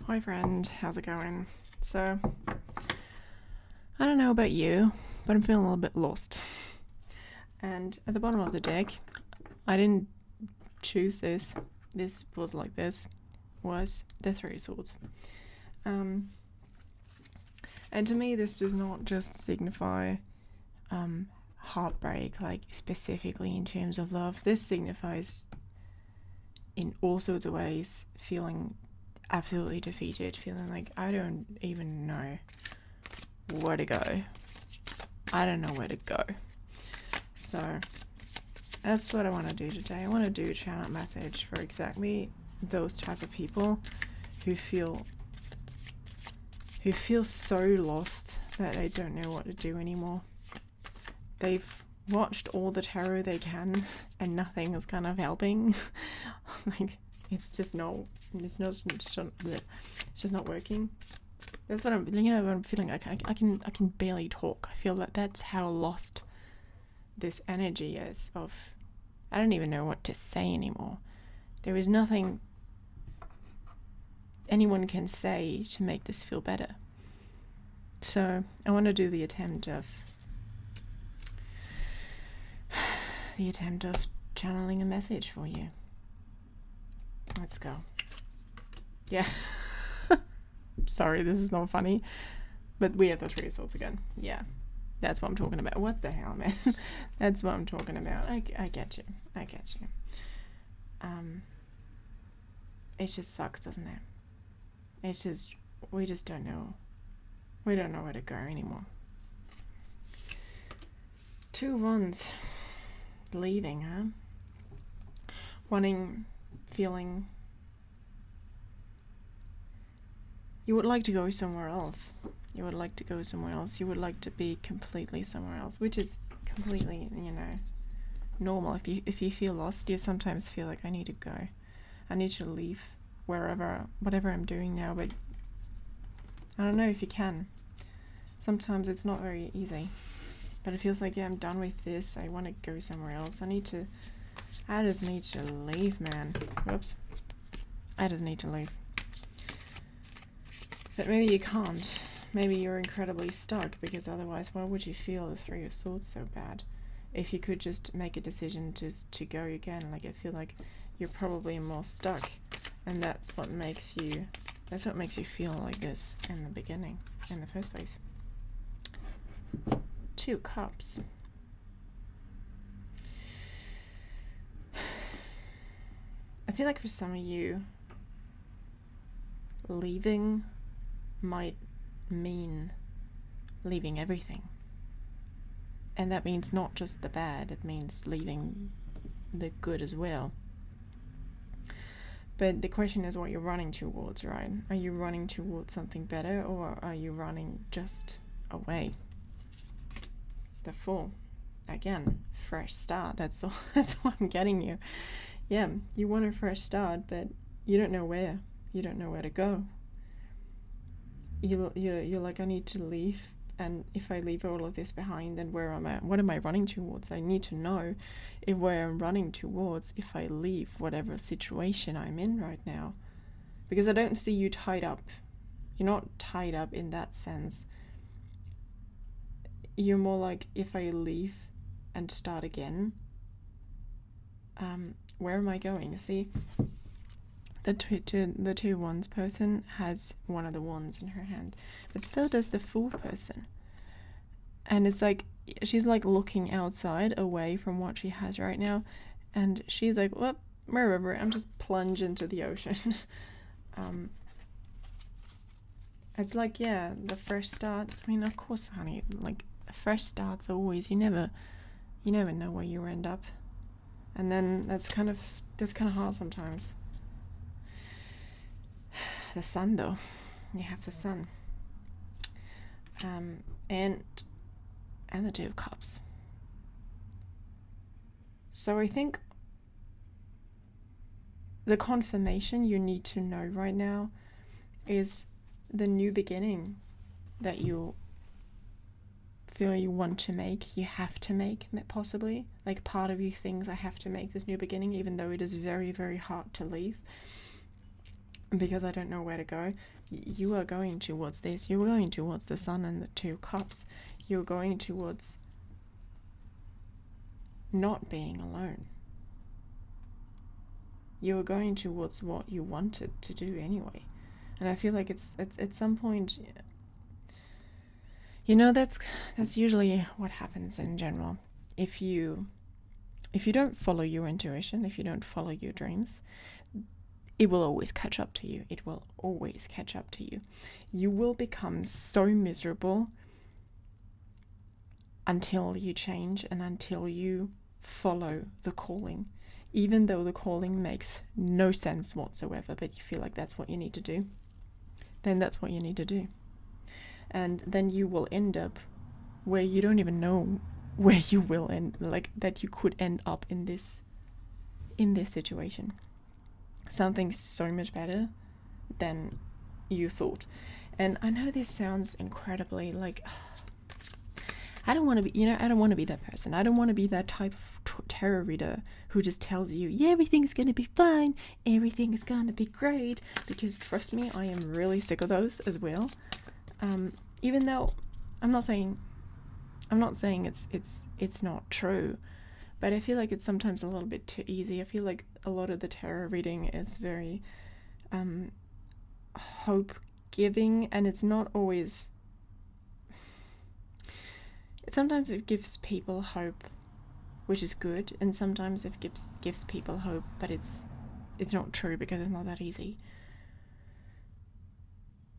Hi friend, how's it going? So, I don't know about you, but I'm feeling a little bit lost. And at the bottom of the deck, I didn't choose this. This was like this, was the Three of Swords. And to me, this does not just signify heartbreak, like specifically in terms of love. This signifies, in all sorts of ways, feeling absolutely defeated, feeling like I don't even know where to go. I don't know where to go. So that's what I want to do today. I want to do a channel message for exactly those type of people who feel so lost that they don't know what to do anymore. They've watched all the tarot they can and nothing is kind of helping. Like it's just not working. That's what I'm feeling like. I can barely talk. I feel that that's how lost this energy is of I don't even know what to say anymore. There is nothing anyone can say to make this feel better. So I want to do the attempt of channeling a message for you. Let's go. Yeah. Sorry, this is not funny, but we have the Three of Swords again. Yeah, that's what I'm talking about. What the hell, man? That's what I'm talking about. I get you. It just sucks, doesn't it? It's just we just don't know. We don't know where to go anymore. Two Wands, leaving, huh? Feeling. You would like to go somewhere else. You would like to be completely somewhere else, which is completely, normal. If you feel lost, you sometimes feel like I need to go. I need to leave whatever I'm doing now, but I don't know if you can. Sometimes it's not very easy, but it feels like, yeah, I'm done with this. I want to go somewhere else. I just need to leave, man. Whoops. I just need to leave. But maybe you can't. Maybe you're incredibly stuck, because otherwise why would you feel the Three of Swords so bad? If you could just make a decision to go again, like I feel like you're probably more stuck, and that's what makes you feel like this in the beginning, in the first place. Two Cups. I feel like for some of you, leaving might mean leaving everything. And that means not just the bad, it means leaving the good as well. But the question is what you're running towards, right? Are you running towards something better, or are you running just away? The Fool. Again, fresh start. That's what I'm getting you. Yeah, you want a fresh start, but you don't know where. You don't know where to go. You're like, I need to leave, and if I leave all of this behind, then where am I? What am I running towards? I need to know where I'm running towards if I leave whatever situation I'm in right now, because I don't see you tied up. You're not tied up in that sense. You're more like, if I leave and start again, where am I going? See, the two wands person has one of the wands in her hand, but so does the Fool person. And it's like, she's like looking outside, away from what she has right now, and she's like, well, wherever, I'm just plunge into the ocean. It's like, yeah, the fresh start. I mean, of course, honey, like fresh starts always, you never know where you end up. And then that's kind of hard sometimes. The Sun, though, you have the Sun, and the Two of Cups. So I think the confirmation you need to know right now is the new beginning that you feel you want to make, you have to make, possibly. Like, part of you thinks, I have to make this new beginning, even though it is very, very hard to leave. because I don't know where to go. You are going towards this. You're going towards the Sun and the Two of Cups. You're going towards not being alone. You're going towards what you wanted to do anyway. And I feel like it's at some point, that's usually what happens in general. If you don't follow your intuition, if you don't follow your dreams, it will always catch up to you. It will always catch up to you. You will become so miserable until you change and until you follow the calling, even though the calling makes no sense whatsoever, but you feel like that's what you need to do, then that's what you need to do. And then you will end up where you don't even know where you will end, like that you could end up in this situation. Something so much better than you thought. And I know this sounds incredibly like, I don't want to be, I don't want to be that person. I don't want to be that type of tarot reader who just tells you, yeah, everything's going to be fine, everything is going to be great, because trust me, I am really sick of those as well. Even though I'm not saying it's not true, but I feel like it's sometimes a little bit too easy. I feel like a lot of the tarot reading is very hope giving, and it's not always. Sometimes it gives people hope, which is good, and sometimes it gives people hope, but it's not true because it's not that easy.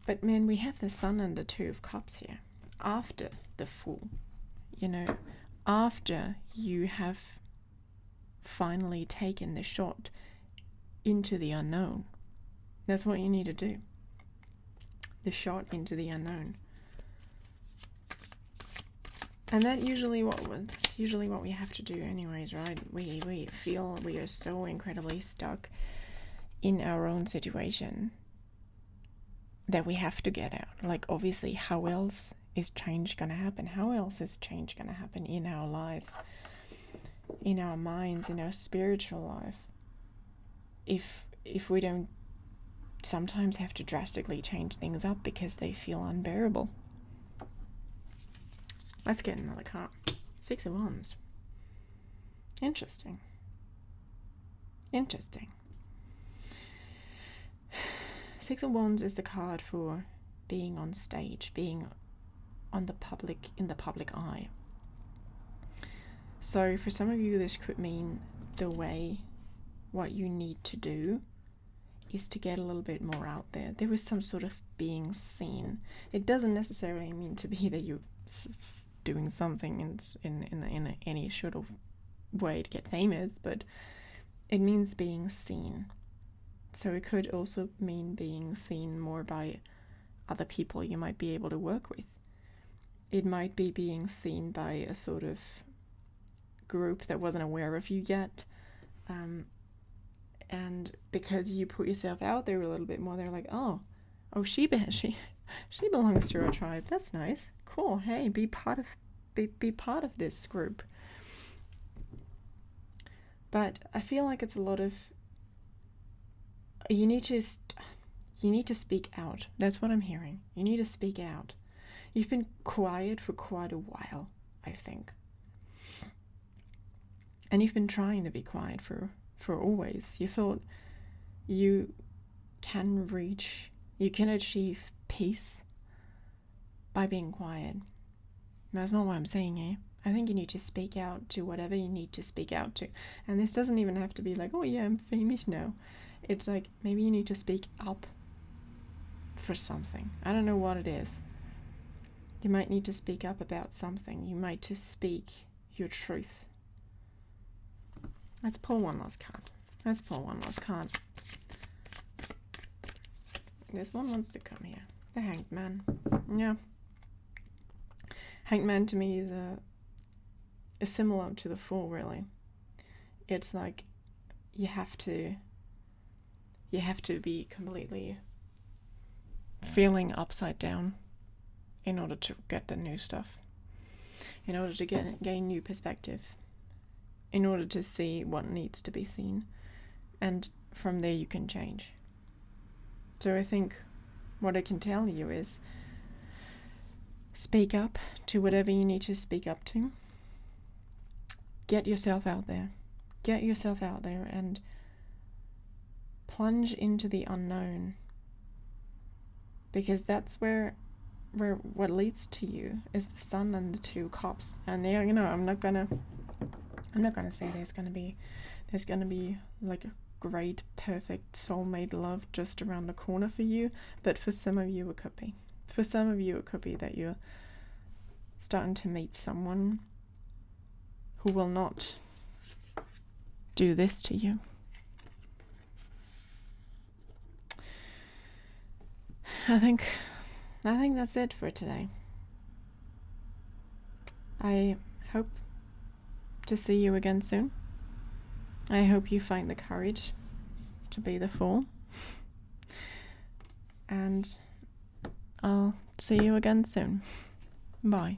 But man, we have the Sun and the Two of Cups here after the Fool. After you have finally taken the shot into the unknown. That's what you need to do. The shot into the unknown. And that's usually what we have to do anyways, right? We feel we are so incredibly stuck in our own situation that we have to get out. Like, obviously, how else is change going to happen? How else is change going to happen in our lives, in our minds, in our spiritual life, if we don't sometimes have to drastically change things up because they feel unbearable? Let's get another card. Six of Wands. Interesting. Six of Wands is the card for being on stage, being in the public eye. So for some of you, this could mean what you need to do is to get a little bit more out there. There is some sort of being seen. It doesn't necessarily mean to be that you're doing something in any sort of way to get famous, but it means being seen. So it could also mean being seen more by other people you might be able to work with. It might be being seen by a sort of group that wasn't aware of you yet. And because you put yourself out there a little bit more, they're like, oh, she belongs to our tribe. That's nice. Cool. Hey, be part of this group. But I feel like it's a lot of, you need to speak out. That's what I'm hearing. You need to speak out. You've been quiet for quite a while, I think. And you've been trying to be quiet for always. You thought you can achieve peace by being quiet. That's not what I'm saying here. I think you need to speak out to whatever you need to speak out to. And this doesn't even have to be like, oh yeah, I'm famous now. It's like, maybe you need to speak up for something. I don't know what it is. You might need to speak up about something. You might just speak your truth. Let's pull one last card. This one wants to come here. The Hanged Man. Yeah. Hanged Man to me is similar to the Fool, really. It's like you have to be completely feeling upside down in order to get the new stuff, in order to gain new perspective, in order to see what needs to be seen, and from there you can change. So I think what I can tell you is speak up to whatever you need to speak up to. Get yourself out there. Get yourself out there and plunge into the unknown. Because that's where what leads to you is the Sun and the 2 cups. And there, I'm not gonna say there's gonna be like a great, perfect soulmate love just around the corner for you, but for some of you it could be. For some of you it could be that you're starting to meet someone who will not do this to you. I think that's it for today. I hope to see you again soon. I hope you find the courage to be the Fool. And I'll see you again soon. Bye.